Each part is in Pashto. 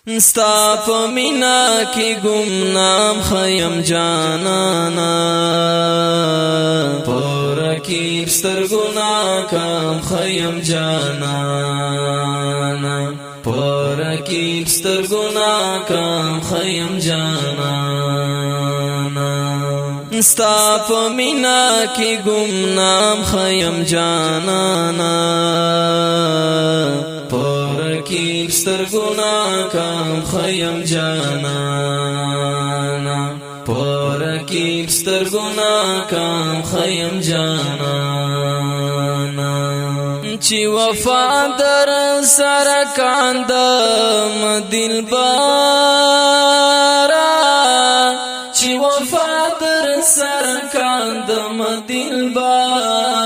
ستا په مینا کې ګمنام خیم جانانا پرکیب سترګونا کام خیم جانانا پرکیب سترګونا کام خیم جانانا ستا په مینا کې ګمنام خیم جانانا پرکیب سترګونا کام خیم جانانا پرکیب سترګونا کام خیم جانانا چی وفا در سر کاندم دلبارا چی وفا در سر کاندم دلبارا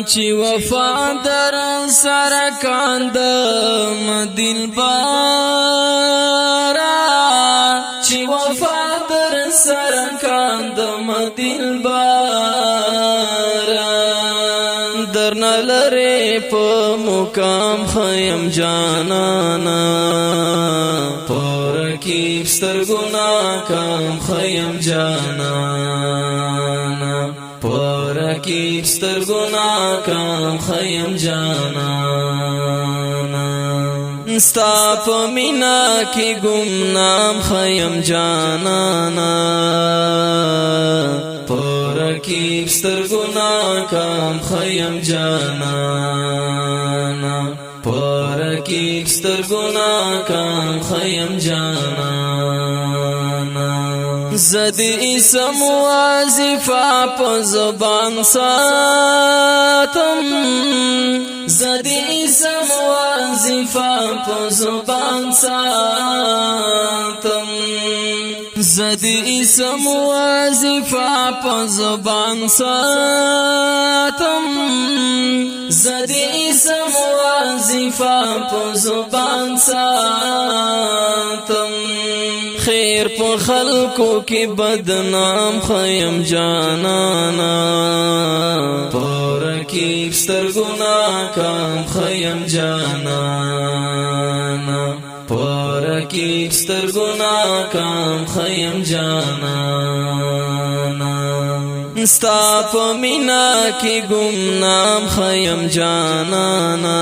چی وفا در سر کاندم دلبارا چی وفا در سر کاندم دلبارا درنا لره په مقام خیم جانانا پرکیب سترګونا کام خیم جانانا پرکیب سترګونا کام خیم جانانا ستا په مینا کې ګمنام خیم جانانا پرکیب سترګونا کام خیم جانانا پرکیب سترګونا کام خیم جانانا زد اسم وظیفه په زبان ساتم زد اسم وظیفه په زبان ساتم زد اسم وظیفه په زبان ساتم زد اسم وظیفه په زبان ساتم خیر په خلقو کې بدنام خیم جانانا پرکیب سترګونا کام خیم جانانا پرکیب سترګونا کام خیم جانانا ستا په مینا کې ګمنام خیم جانانا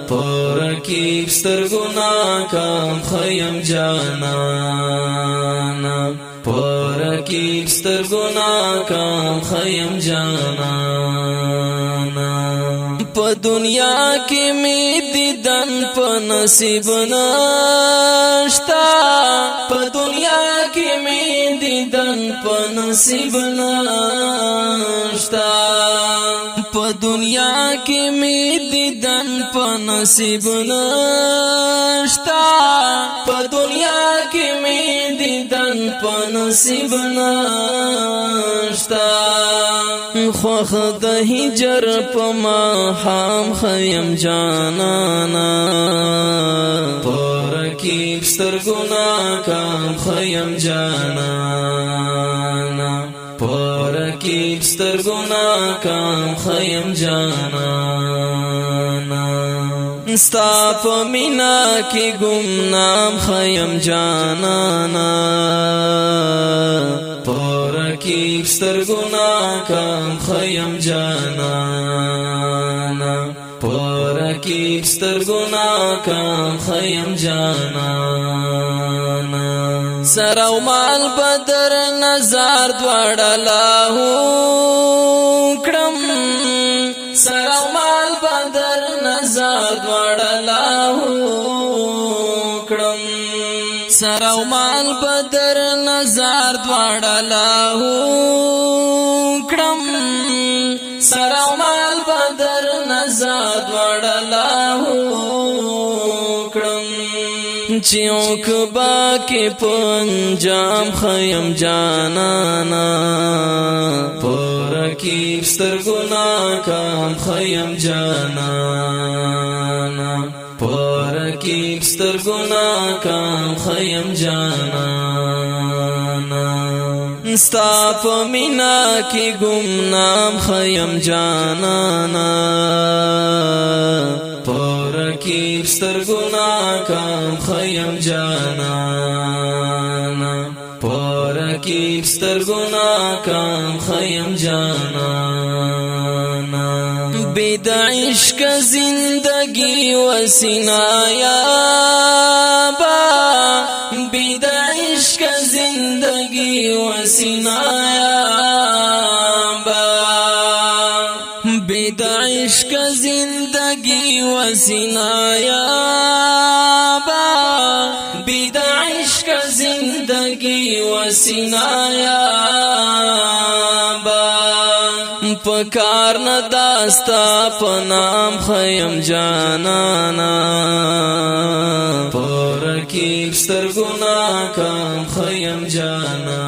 پرکیب سترګونا کام خیم جانانا پرکیب سترګونا کام خیم جانانا په دنیا کې می دیدن په نصیب نشتا په دنیا کې می دیدن په نصیب نشتا په دنیا کې می دیدن په نصیب نشتا په دنیا کې می دیدن په نصیب نشتا خوخ د هجر په ماحام خیم جانانا پرکیب سترګونا کام خیم جانانا پرکیب سترګونا کام خیم جانانا ستا په مینا کې ګمنام خیم جانانا پرکیب سترګونا کام خیم جانانا پرکیب سترګونا کام خیم جانانا سر او مال بدر نظر دواړه لاهو کړم سر او مال بدر نظر دواړه لاهو کړم سر او مال بدر نظر دواړه لاهو کړم سر او مال بدر نظر دواړه لاهو کړم چیوک با کې پنجام خیم جانانا پرکیب سترګونا کام خیم جانانا پرکیب سترګونا کام خیم جانانا ستا په مینا کې ګمنام خیم جانانا پورکی سترگونا کام خیم جانانا پورکی سترگونا کام خیم جانانا بید عشق زندگی و سنایا با بید عشق زندگی و سنایا با بید عشق زندگی و سنایا با بید عشق زندگی و سنایا با پکار نداستا پنام خیم جانانا پورکی سترگونا کام خیم جانانا